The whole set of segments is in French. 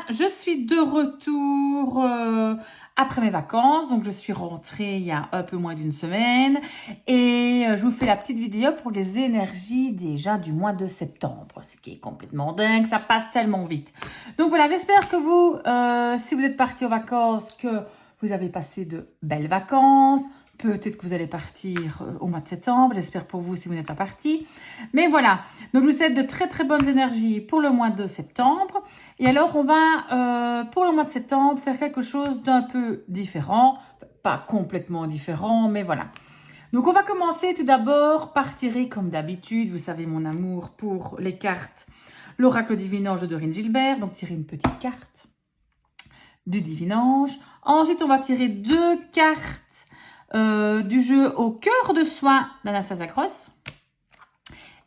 je suis de retour après mes vacances. Donc, je suis rentrée il y a un peu moins d'une semaine. Et je vous fais la petite vidéo pour les énergies déjà du mois de septembre. Ce qui est complètement dingue, ça passe tellement vite. Donc voilà, j'espère que vous, si vous êtes partis aux vacances, que vous avez passé de belles vacances. Peut-être que vous allez partir au mois de septembre. J'espère pour vous si vous n'êtes pas partis. Mais voilà. Donc, je vous souhaite de très, très bonnes énergies pour le mois de septembre. Et alors, on va, pour le mois de septembre, faire quelque chose d'un peu différent. Pas complètement différent, mais voilà. Donc, on va commencer tout d'abord par tirer, comme d'habitude, vous savez mon amour pour les cartes. L'oracle divinange de Dorine Gilbert. Donc, tirer une petite carte du divinange. Ensuite, on va tirer 2 cartes du jeu Au cœur de soi d'Anastasia Gross.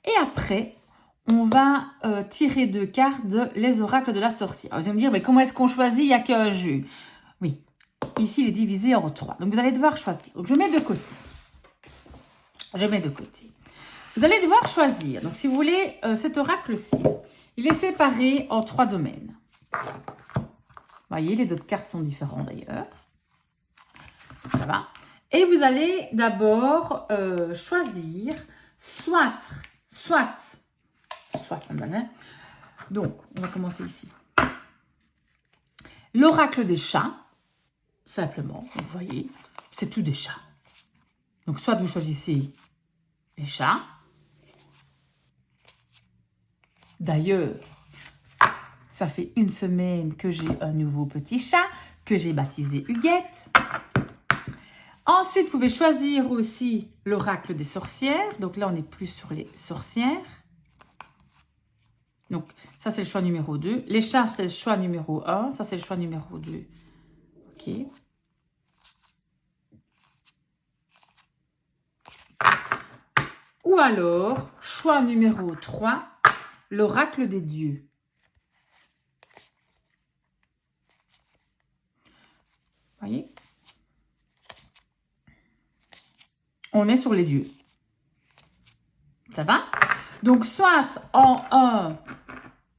Et après, on va tirer 2 cartes de Les oracles de la sorcière. Alors, vous allez me dire, mais comment est-ce qu'on choisit? Il n'y a qu'un jeu. Oui, ici, il est divisé en 3. Donc, vous allez devoir choisir. Donc, je mets de côté. Je mets de côté. Vous allez devoir choisir. Donc, si vous voulez, cet oracle-ci, il est séparé en 3 domaines. Vous voyez, les autres cartes sont différentes d'ailleurs. Ça va. Et vous allez d'abord choisir soit, donc, on va commencer ici. L'oracle des chats, simplement, donc, vous voyez, c'est tout des chats. Donc, soit vous choisissez les chats. D'ailleurs, ça fait 1 semaine que j'ai un nouveau petit chat que j'ai baptisé Huguette. Ensuite, vous pouvez choisir aussi l'oracle des sorcières. Donc là, on est plus sur les sorcières. Donc, ça, c'est le choix numéro 2. Les chats, c'est le choix numéro 1. Ça, c'est le choix numéro 2. OK. Ou alors, choix numéro 3, l'oracle des dieux. Vous voyez? On est sur les dieux. Ça va? Donc, soit en 1,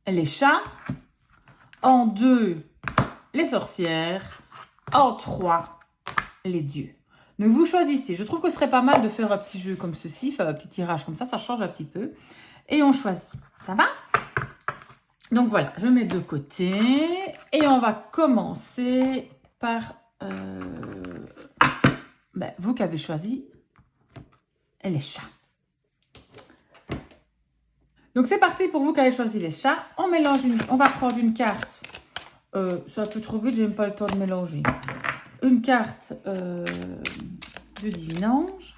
les chats. En 2, les sorcières. En 3, les dieux. Donc, vous choisissez. Je trouve que ce serait pas mal de faire un petit jeu comme ceci, faire un petit tirage comme ça. Ça change un petit peu. Et on choisit. Ça va? Donc, voilà. Je mets de côté. Et on va commencer par vous qui avez choisi les chats. Donc, c'est parti pour vous qui avez choisi les chats. On mélange on va prendre une carte. C'est un peu trop vite, j'ai même pas le temps de mélanger. Une carte de divinange.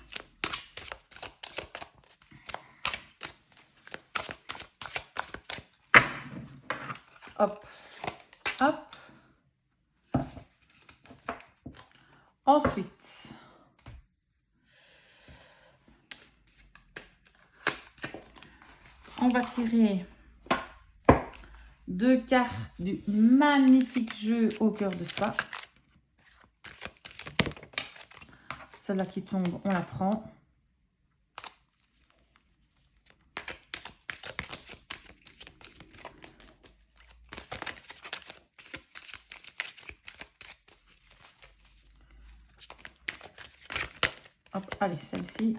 Hop, hop. Ensuite, on va tirer 2 cartes du magnifique jeu Au cœur de soi. Celle-là qui tombe, on la prend. Hop, allez, celle-ci.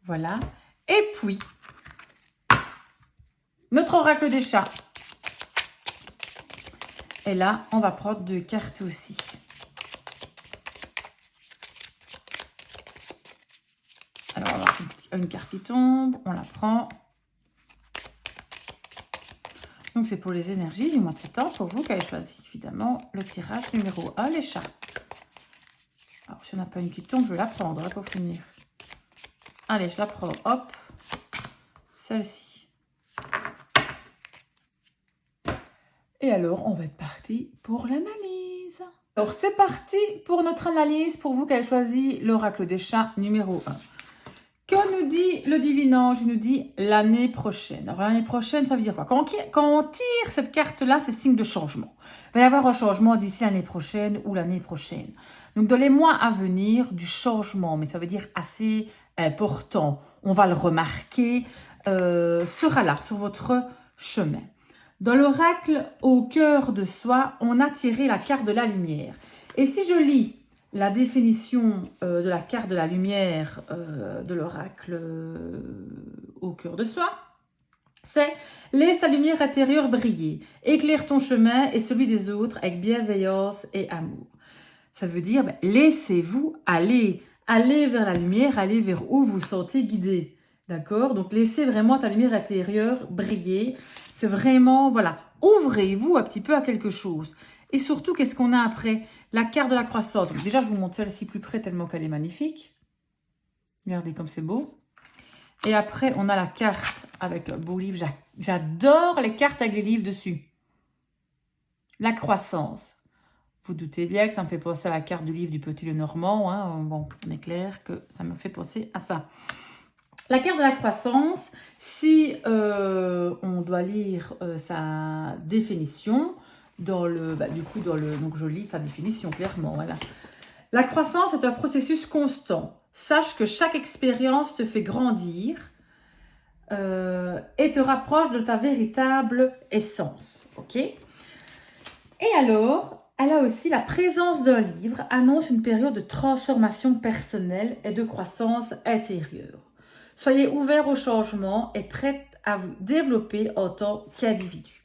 Voilà. Et puis, notre oracle des chats. Et là, on va prendre 2 cartes aussi. Alors, on va avoir une carte qui tombe. On la prend. Donc, c'est pour les énergies du mois de septembre. Pour vous qui avez choisi, évidemment, le tirage numéro 1, les chats. Alors, si on n'a pas une qui tombe, je vais la prendre pour finir. Allez, je la prends. Hop. Celle-ci. Et alors, on va être parti pour l'analyse. Alors, c'est parti pour notre analyse. Pour vous qui avez choisi l'oracle des chats numéro 1. Que nous dit le divinange? Il nous dit l'année prochaine. Alors, l'année prochaine, ça veut dire quoi? Quand on tire cette carte-là, c'est signe de changement. Il va y avoir un changement d'ici l'année prochaine ou l'année prochaine. Donc, dans les mois à venir, du changement. Mais ça veut dire assez important. On va le remarquer. sera là sur votre chemin. Dans l'oracle au cœur de soi, on a tiré la carte de la lumière. Et si je lis la définition de la carte de la lumière de l'oracle au cœur de soi, c'est « Laisse ta lumière intérieure briller, éclaire ton chemin et celui des autres avec bienveillance et amour. » Ça veut dire laissez-vous aller, allez vers la lumière, allez vers où vous vous sentez guidé. D'accord? Donc, laissez vraiment ta lumière intérieure briller. C'est vraiment, voilà, ouvrez-vous un petit peu à quelque chose. Et surtout, qu'est-ce qu'on a après? La carte de la croissance. Donc, déjà, je vous montre celle-ci plus près tellement qu'elle est magnifique. Regardez comme c'est beau. Et après, on a la carte avec un beau livre. J'adore les cartes avec les livres dessus. La croissance. Vous doutez bien que ça me fait penser à la carte du livre du Petit Lenormand. Hein. Bon, on est clair que ça me fait penser à ça. La carte de la croissance, si on doit lire sa définition, donc je lis sa définition clairement, voilà. La croissance est un processus constant. Sache que chaque expérience te fait grandir et te rapproche de ta véritable essence, ok? Et alors, elle a aussi la présence d'un livre annonce une période de transformation personnelle et de croissance intérieure. Soyez ouverts au changement et prêts à vous développer en tant qu'individu.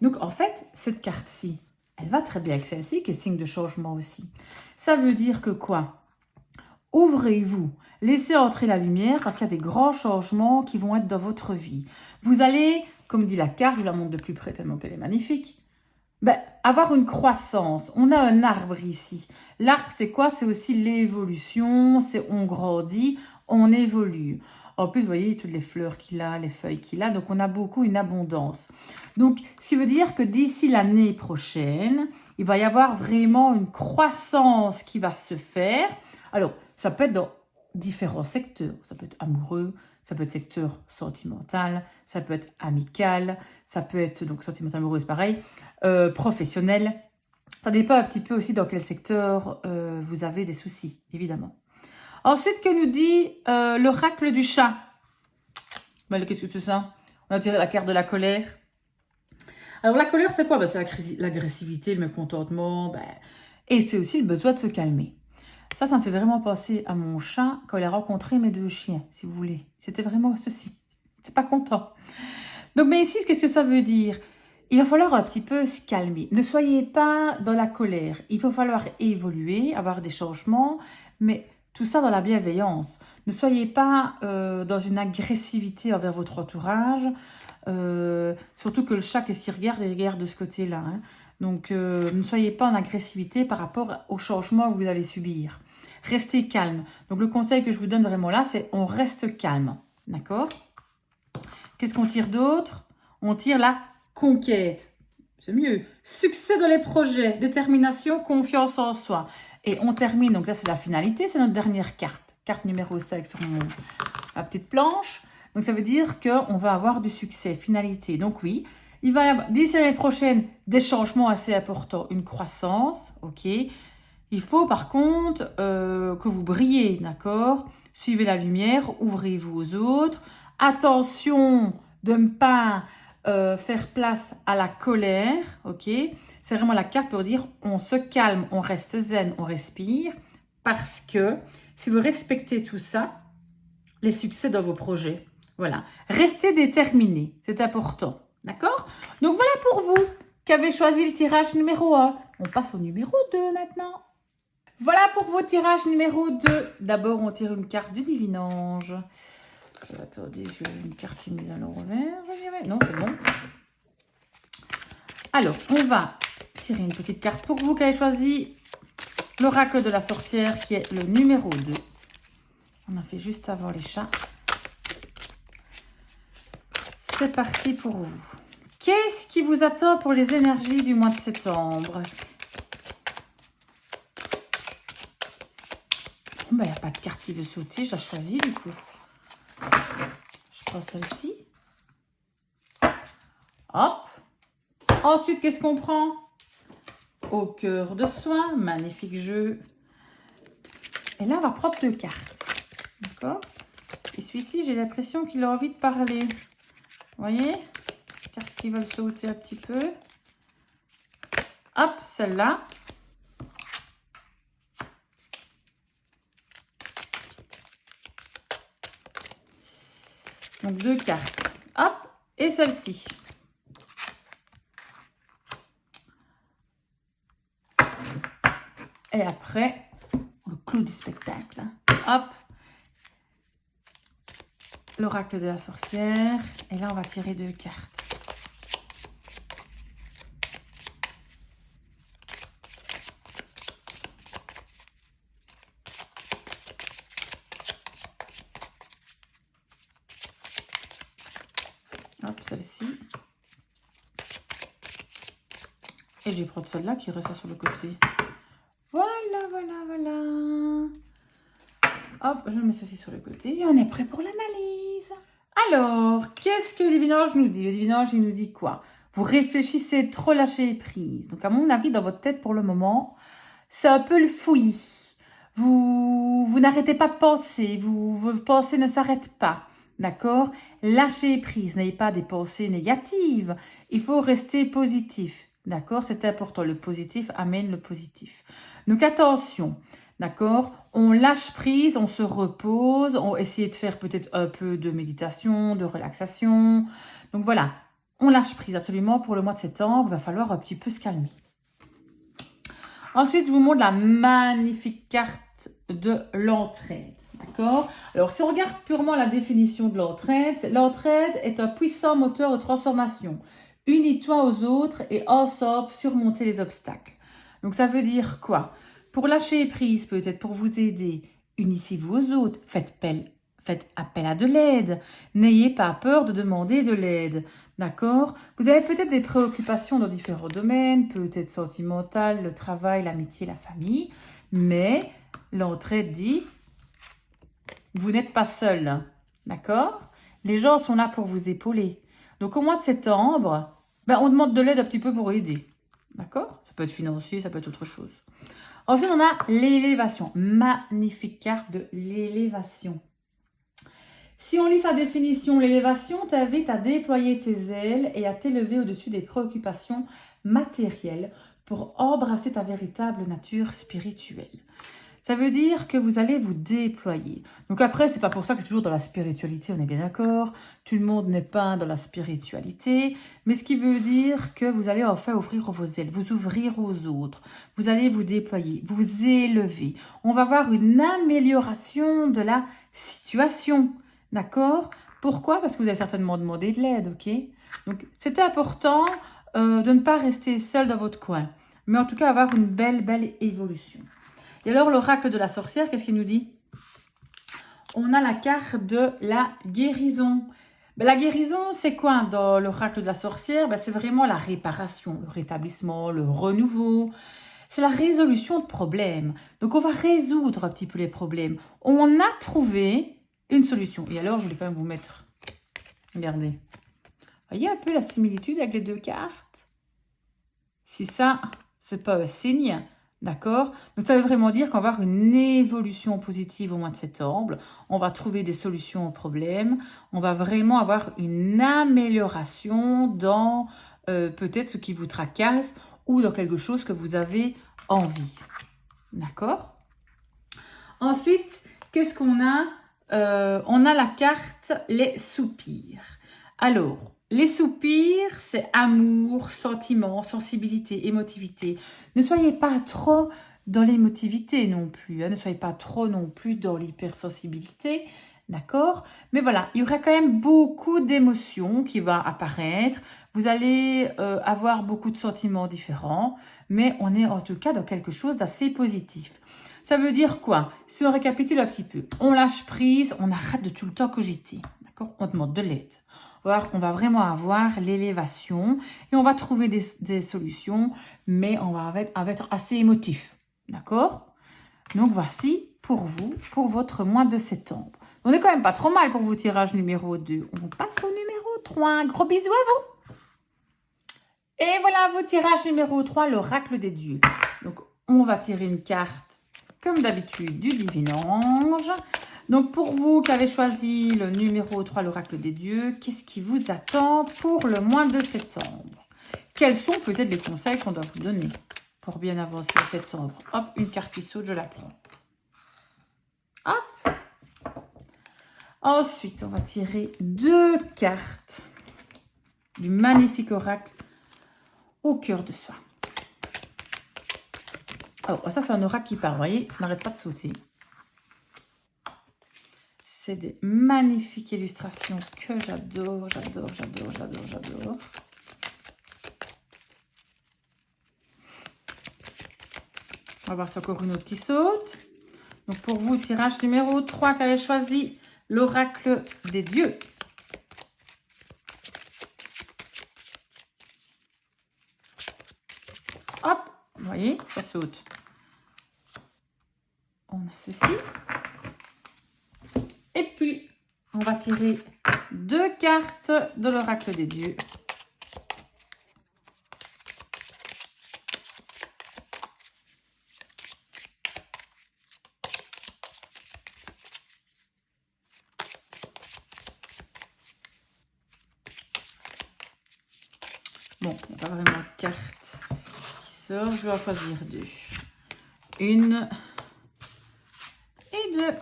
Donc, en fait, cette carte-ci, elle va très bien avec celle-ci, qui est signe de changement aussi. Ça veut dire que quoi? Ouvrez-vous, laissez entrer la lumière parce qu'il y a des grands changements qui vont être dans votre vie. Vous allez, comme dit la carte, je vous la montre de plus près tellement qu'elle est magnifique, avoir une croissance. On a un arbre ici. L'arbre, c'est quoi? C'est aussi l'évolution, c'est on grandit, on évolue. En plus, vous voyez toutes les fleurs qu'il a, les feuilles qu'il a. Donc, on a beaucoup une abondance. Donc, ce qui veut dire que d'ici l'année prochaine, il va y avoir vraiment une croissance qui va se faire. Alors, ça peut être dans différents secteurs. Ça peut être amoureux, ça peut être secteur sentimental, ça peut être amical, ça peut être, donc sentimental, amoureux, c'est pareil, professionnel. Ça dépend un petit peu aussi dans quel secteur vous avez des soucis, évidemment. Ensuite, que nous dit l'oracle du chat? Qu'est-ce que c'est ça? On a tiré la carte de la colère. Alors, la colère, c'est quoi? C'est l'agressivité, le mécontentement. Et c'est aussi le besoin de se calmer. Ça me fait vraiment penser à mon chat quand il a rencontré mes deux chiens, si vous voulez. C'était vraiment ceci. C'était pas content. Donc, mais ici, qu'est-ce que ça veut dire? Il va falloir un petit peu se calmer. Ne soyez pas dans la colère. Il va falloir évoluer, avoir des changements, mais tout ça dans la bienveillance. Ne soyez pas dans une agressivité envers votre entourage. Surtout que le chat, qu'est-ce qu'il regarde? Il regarde de ce côté-là. Hein. Donc, ne soyez pas en agressivité par rapport au changement que vous allez subir. Restez calme. Donc, le conseil que je vous donne vraiment là, c'est on reste calme. D'accord? Qu'est-ce qu'on tire d'autre? On tire la conquête. C'est mieux. Succès dans les projets, détermination, confiance en soi. Et on termine, donc là c'est la finalité, c'est notre dernière carte. Carte numéro 5 sur ma petite planche. Donc ça veut dire qu'on va avoir du succès, finalité. Donc oui, il va y avoir d'ici l'année prochaine des changements assez importants, une croissance, ok. Il faut par contre que vous brillez, d'accord? Suivez la lumière, ouvrez-vous aux autres. Attention de ne pas faire place à la colère, ok? C'est vraiment la carte pour dire on se calme, on reste zen, on respire. Parce que si vous respectez tout ça, les succès dans vos projets, voilà. Restez déterminés, c'est important, d'accord? Donc voilà pour vous qui avez choisi le tirage numéro 1. On passe au numéro 2 maintenant. Voilà pour vos tirages numéro 2. D'abord, on tire une carte du Divin-Ange. Attendez, j'ai une carte qui est mise à l'envers. Non, c'est bon. Alors, on va tirer une petite carte pour vous qui avez choisi l'oracle de la sorcière qui est le numéro 2. On a fait juste avant les chats. C'est parti pour vous. Qu'est-ce qui vous attend pour les énergies du mois de septembre? Il n'y a pas de carte qui veut sauter, je la choisis du coup. Je prends celle-ci. Hop. Ensuite, qu'est-ce qu'on prend? Au cœur de soi. Magnifique jeu. Et là, on va prendre 2 cartes. D'accord? Et celui-ci, j'ai l'impression qu'il a envie de parler. Vous voyez? Cartes qui veulent sauter un petit peu. Hop, celle-là. Donc, 2 cartes. Hop, et celle-ci. Et après, le clou du spectacle. Hop. L'oracle de la sorcière. Et là, on va tirer 2 cartes. Hop, celle-ci. Et je vais prendre celle-là qui reste sur le côté. Voilà, voilà, voilà. Hop, je mets ceci sur le côté et on est prêt pour l'analyse. Alors, qu'est-ce que le divinage nous dit? Le divinage, il nous dit quoi? Vous réfléchissez trop, lâcher prise. Donc, à mon avis, dans votre tête, pour le moment, c'est un peu le fouillis. Vous n'arrêtez pas de penser. Vos pensées ne s'arrêtent pas. D'accord? Lâchez prise. N'ayez pas des pensées négatives. Il faut rester positif. D'accord? C'est important. Le positif amène le positif. Donc, attention. D'accord? On lâche prise, on se repose, on essaie de faire peut-être un peu de méditation, de relaxation. Donc voilà, on lâche prise absolument pour le mois de septembre. Il va falloir un petit peu se calmer. Ensuite, je vous montre la magnifique carte de l'entraide. D'accord? Alors, si on regarde purement la définition de l'entraide est un puissant moteur de transformation. Unis-toi aux autres et ensemble surmonter les obstacles. Donc, ça veut dire quoi? Pour lâcher prise, peut-être pour vous aider, unissez-vous aux autres, faites appel à de l'aide. N'ayez pas peur de demander de l'aide, d'accord? Vous avez peut-être des préoccupations dans différents domaines, peut-être sentimentales, le travail, l'amitié, la famille, mais l'entraide dit, vous n'êtes pas seul, d'accord? Les gens sont là pour vous épauler. Donc au mois de septembre, on demande de l'aide un petit peu pour aider, d'accord? Ça peut être financier, ça peut être autre chose. Ensuite, on a l'élévation. Magnifique carte de l'élévation. Si on lit sa définition, l'élévation t'invite à déployer tes ailes et à t'élever au-dessus des préoccupations matérielles pour embrasser ta véritable nature spirituelle. Ça veut dire que vous allez vous déployer. Donc après, c'est pas pour ça que c'est toujours dans la spiritualité, on est bien d'accord. Tout le monde n'est pas dans la spiritualité. Mais ce qui veut dire que vous allez enfin ouvrir vos ailes, vous ouvrir aux autres. Vous allez vous déployer, vous élever. On va voir une amélioration de la situation. D'accord? Pourquoi? Parce que vous avez certainement demandé de l'aide, ok? Donc, c'est important de ne pas rester seul dans votre coin. Mais en tout cas, avoir une belle évolution. Et alors, l'oracle de la sorcière, qu'est-ce qu'il nous dit? On a la carte de la guérison. La guérison, c'est quoi dans l'oracle de la sorcière? C'est vraiment la réparation, le rétablissement, le renouveau. C'est la résolution de problèmes. Donc, on va résoudre un petit peu les problèmes. On a trouvé une solution. Et alors, je voulais quand même vous mettre... Regardez. Voyez un peu la similitude avec les deux cartes? Si ça, c'est pas un signe... D'accord? Donc, ça veut vraiment dire qu'on va avoir une évolution positive au mois de septembre. On va trouver des solutions aux problèmes. On va vraiment avoir une amélioration dans peut-être ce qui vous tracasse ou dans quelque chose que vous avez envie. D'accord? Ensuite, qu'est-ce qu'on a? On a la carte les soupirs. Alors, les soupirs, c'est amour, sentiment, sensibilité, émotivité. Ne soyez pas trop dans l'émotivité non plus. Ne soyez pas trop non plus dans l'hypersensibilité. D'accord? Mais voilà, il y aura quand même beaucoup d'émotions qui vont apparaître. Vous allez avoir beaucoup de sentiments différents. Mais on est en tout cas dans quelque chose d'assez positif. Ça veut dire quoi? Si on récapitule un petit peu, on lâche prise, on arrête de tout le temps cogiter. D'accord? On demande de l'aide. On va vraiment avoir l'élévation et on va trouver des solutions, mais on va être assez émotif. D'accord? Donc, voici pour vous, pour votre mois de septembre. On n'est quand même pas trop mal pour vos tirages numéro 2. On passe au numéro 3. Un gros bisou à vous. Et voilà vos tirages numéro 3, l'oracle des dieux. Donc, on va tirer une carte, comme d'habitude, du divin ange. Donc, pour vous qui avez choisi le numéro 3, l'oracle des dieux, qu'est-ce qui vous attend pour le mois de septembre? Quels sont peut-être les conseils qu'on doit vous donner pour bien avancer en septembre? Hop, une carte qui saute, je la prends. Hop. Ensuite, on va tirer 2 cartes du magnifique oracle au cœur de soi. Alors, ça, c'est un oracle qui part, vous voyez, ça n'arrête pas de sauter. C'est des magnifiques illustrations que j'adore, j'adore, j'adore, j'adore, j'adore. On va voir si encore une autre qui saute. Donc, pour vous, tirage numéro 3 qu'avait choisi l'oracle des dieux. Hop, vous voyez, ça saute. On a ceci. Et puis, on va tirer 2 cartes de l'oracle des dieux. Bon, il n'y a pas vraiment de cartes qui sortent. Je vais en choisir 2. 1 et 2.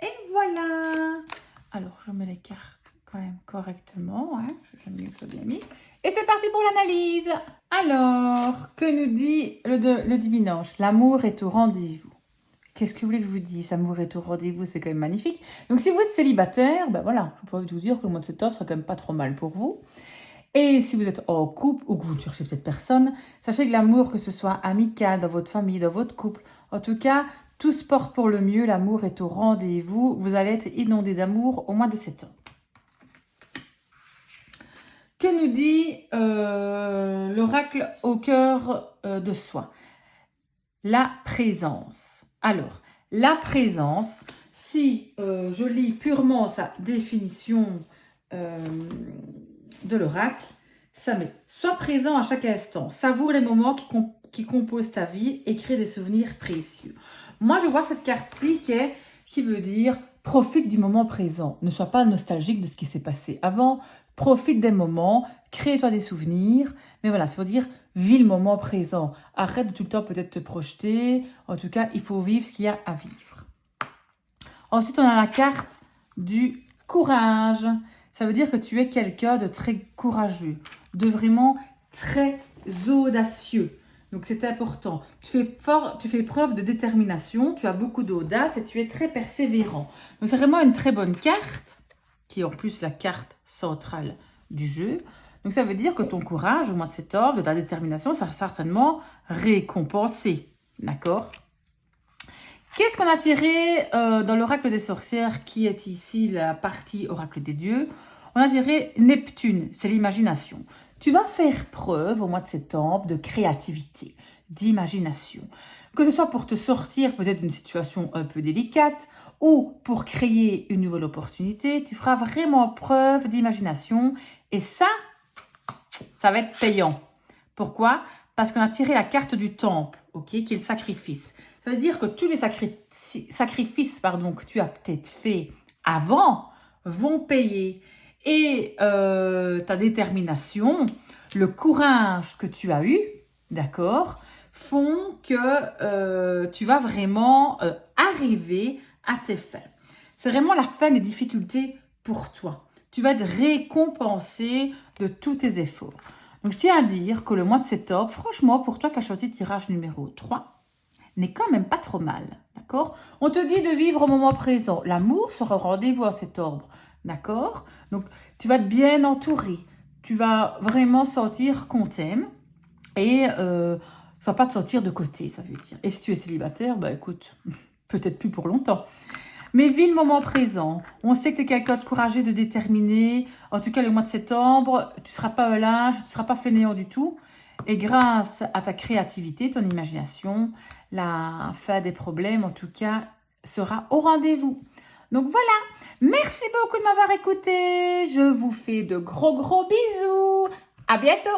Et voilà. Alors, je mets les cartes quand même correctement. Hein. J'aime mieux que ce soit bien mis. Et c'est parti pour l'analyse. Alors, que nous dit le divin ange? L'amour est au rendez-vous. Qu'est-ce que vous voulez que je vous dise? L'amour est au rendez-vous, c'est quand même magnifique. Donc, si vous êtes célibataire, ben voilà, je peux vous dire que le mois de septembre sera quand même pas trop mal pour vous. Et si vous êtes en couple ou que vous ne cherchez peut-être personne, sachez que l'amour, que ce soit amical, dans votre famille, dans votre couple, en tout cas, tout se porte pour le mieux. L'amour est au rendez-vous. Vous allez être inondé d'amour au mois de septembre. Que nous dit l'oracle au cœur de soi? La présence. Alors, la présence, si je lis purement sa définition de l'oracle, ça met « Sois présent à chaque instant, savoure les moments qui composent ta vie et crée des souvenirs précieux. » Moi, je vois cette carte-ci qui veut dire « Profite du moment présent, ne sois pas nostalgique de ce qui s'est passé avant, profite des moments, crée-toi des souvenirs. » Mais voilà, ça veut dire « Vis le moment présent, arrête de tout le temps peut-être te projeter. » En tout cas, il faut vivre ce qu'il y a à vivre. Ensuite, on a la carte du courage. Ça veut dire que tu es quelqu'un de très courageux, de vraiment très audacieux. Donc, c'est important. Tu fais preuve de détermination, tu as beaucoup d'audace et tu es très persévérant. Donc, c'est vraiment une très bonne carte, qui est en plus la carte centrale du jeu. Donc, ça veut dire que ton courage, au mois de septembre, de ta détermination, ça sera certainement récompensé. D'accord ? Qu'est-ce qu'on a tiré dans l'oracle des sorcières, qui est ici la partie oracle des dieux? On a tiré Neptune, c'est l'imagination. Tu vas faire preuve au mois de septembre de créativité, d'imagination. Que ce soit pour te sortir peut-être d'une situation un peu délicate ou pour créer une nouvelle opportunité, tu feras vraiment preuve d'imagination et ça va être payant. Pourquoi? Parce qu'on a tiré la carte du temple, ok, qui est le sacrifice. Ça veut dire que tous les sacrifices que tu as peut-être fait avant vont payer. Et ta détermination, le courage que tu as eu, d'accord, font que tu vas vraiment arriver à tes fins. C'est vraiment la fin des difficultés pour toi. Tu vas être récompensé de tous tes efforts. Donc, je tiens à dire que le mois de septembre, franchement, pour toi qui as choisi tirage numéro 3, n'est quand même pas trop mal, d'accord? On te dit de vivre au moment présent. L'amour sera au rendez-vous en septembre, d'accord? Donc, tu vas être bien entouré. Tu vas vraiment sentir qu'on t'aime et ça ne va pas te sentir de côté, ça veut dire. Et si tu es célibataire, bah écoute, peut-être plus pour longtemps. Mais vis le moment présent. On sait que tu es quelqu'un de courageux, de déterminé. En tout cas, le mois de septembre, tu ne seras pas un lâche, tu ne seras pas fainéant du tout. Et grâce à ta créativité, ton imagination, la fin des problèmes, en tout cas, sera au rendez-vous. Donc voilà, merci beaucoup de m'avoir écouté. Je vous fais de gros bisous. À bientôt.